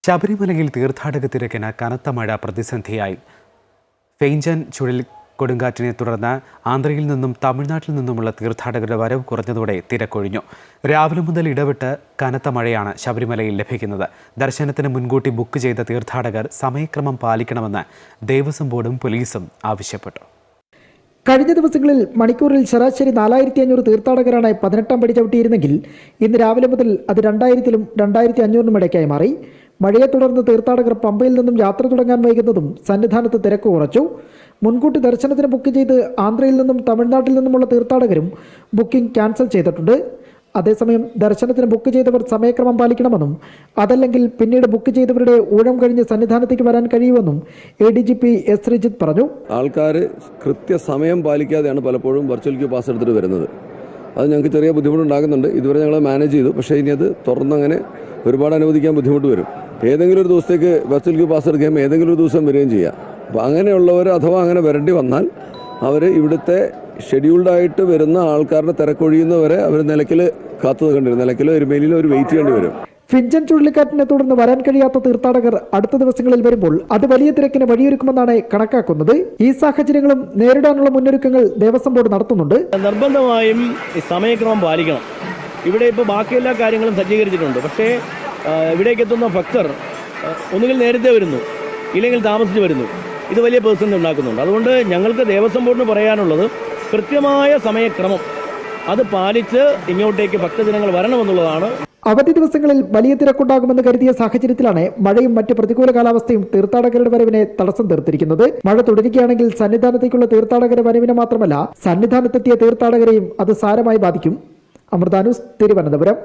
ശബരിമലയിൽ തീർത്ഥാടക തിരക്കിന് കനത്ത മഴ പ്രതിസന്ധിയായി. ഫെയ്ഞ്ചൻ ചുഴലിക്കൊടുങ്കാറ്റിനെ തുടർന്ന് ആന്ധ്രയിൽ നിന്നും തമിഴ്നാട്ടിൽ നിന്നുമുള്ള തീർത്ഥാടകരുടെ വരവ് കുറഞ്ഞതോടെ തിരക്കൊഴിഞ്ഞു. രാവിലെ മുതൽ ഇടവിട്ട് കനത്ത മഴയാണ് ശബരിമലയിൽ ലഭിക്കുന്നത്. ദർശനത്തിന് മുൻകൂട്ടി ബുക്ക് ചെയ്ത തീർത്ഥാടകർ സമയക്രമം പാലിക്കണമെന്ന് ദേവസ്വം ബോർഡും പോലീസും ആവശ്യപ്പെട്ടു. കഴിഞ്ഞ ദിവസങ്ങളിൽ മണിക്കൂറിൽ ശരാശരി 4500 തീർത്ഥാടകരാണ് 18ാം പടി ചവിട്ടിയിരുന്നെങ്കിൽ ഇന്ന് രാവിലെ മുതൽ അത് 2000-ലും 2500-നും ഇടയ്ക്കായി മാറി. മഴയെ തുടർന്ന് തീർത്ഥാടകർ പമ്പയിൽ നിന്നും യാത്ര തുടങ്ങാൻ വൈകുന്നതും സന്നിധാനത്ത് തിരക്ക് കുറച്ചു. മുൻകൂട്ടി ദർശനത്തിന് ബുക്ക് ചെയ്ത് ആന്ധ്രയിൽ നിന്നും തമിഴ്നാട്ടിൽ നിന്നുമുള്ള തീർത്ഥാടകരും ബുക്കിംഗ് ക്യാൻസൽ ചെയ്തിട്ടുണ്ട്. അതേസമയം ദർശനത്തിന് ബുക്ക് ചെയ്തവർ സമയക്രമം പാലിക്കണമെന്നും അതല്ലെങ്കിൽ പിന്നീട് ബുക്ക് ചെയ്തവരുടെ ഊഴം കഴിഞ്ഞ് സന്നിധാനത്തേക്ക് വരാൻ കഴിയുമെന്നും ADGP S. ശ്രീജിത്ത് പറഞ്ഞു. ആൾക്കാർ കൃത്യസമയം പാലിക്കാതെയാണ് പലപ്പോഴും വെർച്വൽ ക്യൂ പാസ് എടുത്തിട്ട് വരുന്നത്. അത് ഞങ്ങൾക്ക് ചെറിയ ബുദ്ധിമുട്ടുണ്ടാകുന്നുണ്ട്. ഇതുവരെ ഞങ്ങൾ മാനേജ് ചെയ്തു. പക്ഷേ ഇനി അത് തുറന്നങ്ങനെ ഒരുപാട് അനുവദിക്കാൻ ബുദ്ധിമുട്ട് വരും. ഏതെങ്കിലും ഒരു ദിവസത്തേക്ക് വെർച്വൽ ക്യൂ പാസ് എടുക്കുകയും ഏതെങ്കിലും ഒരു ദിവസം വരികയും ചെയ്യാം. അപ്പോൾ അങ്ങനെയുള്ളവർ അഥവാ അങ്ങനെ വരേണ്ടി വന്നാൽ അവർ ഇവിടുത്തെ ഷെഡ്യൂൾഡായിട്ട് വരുന്ന ആൾക്കാരുടെ തിരക്കൊഴിയുന്നവരെ അവർ നിലയ്ക്കൽ കാത്തു നിൽക്കേണ്ടി, നിലയ്ക്കലോ എരുമേലിയിലോ ഒരു വെയിറ്റ് ചെയ്യേണ്ടി വരും. ഫിഞ്ചൻ ചുഴലിക്കാറ്റിനെ തുടർന്ന് വരാൻ കഴിയാത്ത തീർത്ഥാടകർ അടുത്ത ദിവസങ്ങളിൽ വരുമ്പോൾ അത് വലിയ തിരക്കിന് വഴിയൊരുക്കുമെന്നാണ് കണക്കാക്കുന്നത്. ഈ സാഹചര്യങ്ങളും നേരിടാനുള്ള മുന്നൊരുക്കങ്ങൾ ദേവസ്വം ബോർഡ് നടത്തുന്നുണ്ട്. നിർബന്ധമായും സമയക്രമം പാലിക്കണം. ഇവിടെ ഇപ്പോൾ ബാക്കി എല്ലാ കാര്യങ്ങളും സജ്ജീകരിച്ചിട്ടുണ്ട്. പക്ഷേ ഇവിടേക്ക് എത്തുന്ന ഭക്തർ ഒന്നുകിൽ നേരത്തെ വരുന്നു, ഇല്ലെങ്കിൽ താമസിച്ച് വരുന്നു. ഇത് വലിയ പ്രതിസന്ധി ഉണ്ടാക്കുന്നുണ്ട്. അതുകൊണ്ട് ഞങ്ങൾക്ക് ദേവസ്വം ബോർഡിന് പറയാനുള്ളത് കൃത്യമായ സമയക്രമം അത് പാലിച്ച് ഇങ്ങോട്ടേക്ക് ഭക്തജനങ്ങൾ വരണമെന്നുള്ളതാണ്. അവധി ദിവസങ്ങളിൽ വലിയ തിരക്കുണ്ടാകുമെന്ന് കരുതിയ സാഹചര്യത്തിലാണ് മഴയും മറ്റ് പ്രതികൂല കാലാവസ്ഥയും തീർത്ഥാടകരുടെ വരവിനെ തടസ്സം തീർത്തിരിക്കുന്നത്. മഴ തുടരുകയാണെങ്കിൽ സന്നിധാനത്തേക്കുള്ള തീർത്ഥാടകരുടെ വരവിനെ മാത്രമല്ല സന്നിധാനത്തെത്തിയ തീർത്ഥാടകരെയും അത് സാരമായി ബാധിക്കും. അമൃത ന്യൂസ്, തിരുവനന്തപുരം.